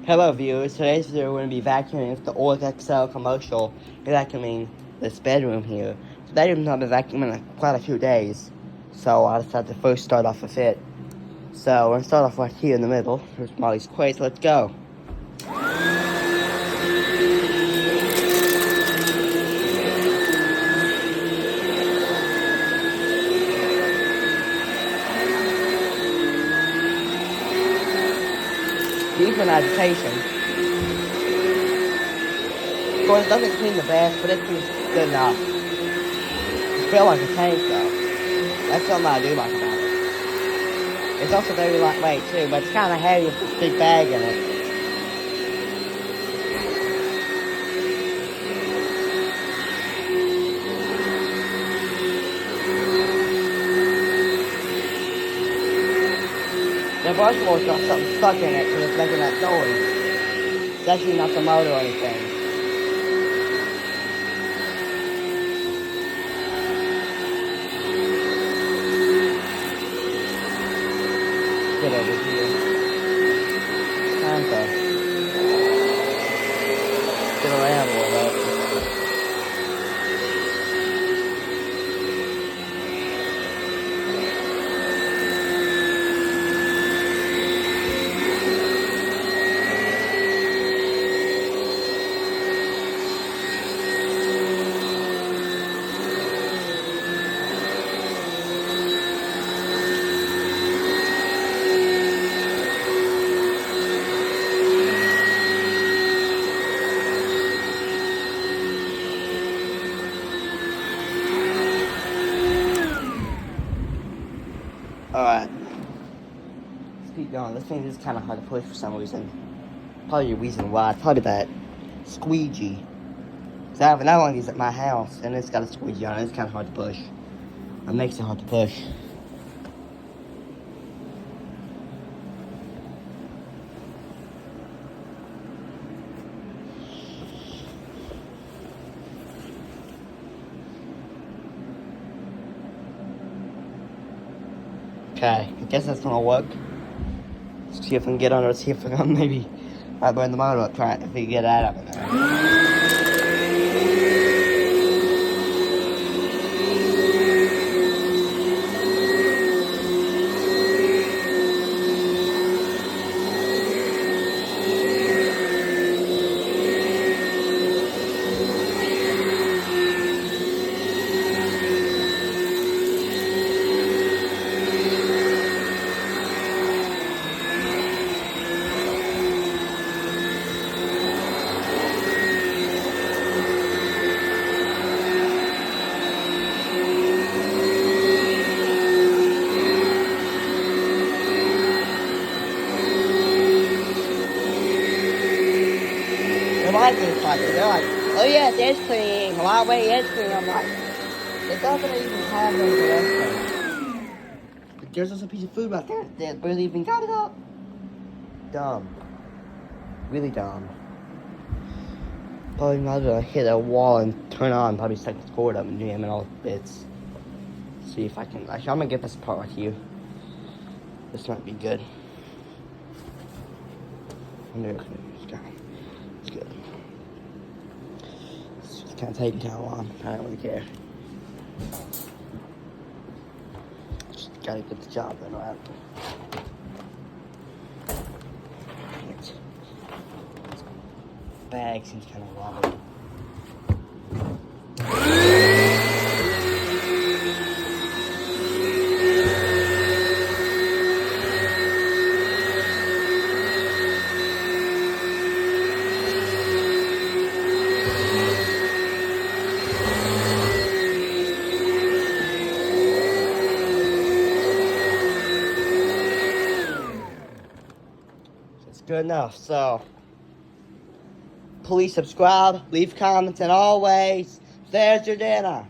Hello viewers, today's video we're going to be vacuuming with the Oreck XL Commercial. We're vacuuming this bedroom here. The bedroom's not been vacuuming in quite a few days, so I decided to first start off with it. So we're going to start off right here in the middle. Here's Molly's crates, let's go. Deep in agitation. Of course, it doesn't clean the best, but it cleans good enough. It feels like a tank, though. That's something I do like about it. It's also very lightweight, too, but it's kind of heavy with this big bag in it. The brush mold's got something stuck in it because it's making that noise. It's actually not the motor or anything. Get over here. Time to get around a little bit. Alright. Let's keep going. This thing is kind of hard to push for some reason. Probably the reason why. Probably that squeegee. Because I have another one of these at my house, and it's got a squeegee on it. It's kind of hard to push. It makes it hard to push. Okay, I guess that's gonna work. Let's see if we can get under, see if we can maybe burn the motor up, try it, if we can get that up in there. They're like, oh yeah, it's edge cleaning, lightweight edge cleaning. I'm like, it doesn't even have any direction. But there's just a piece of food right there that barely even got it up. Dumb. Really dumb. Probably not gonna hit a wall and turn on, probably stuck the cord up and jam it all bits. See if I can, actually I'm gonna get this part right here. This might be good. I wonder if it's good. It's kind of taking kind of long. I don't really care. Just gotta get the job done right. This bag seems kind of wobbly. Good enough, so please subscribe, leave comments, and always, there's your dinner.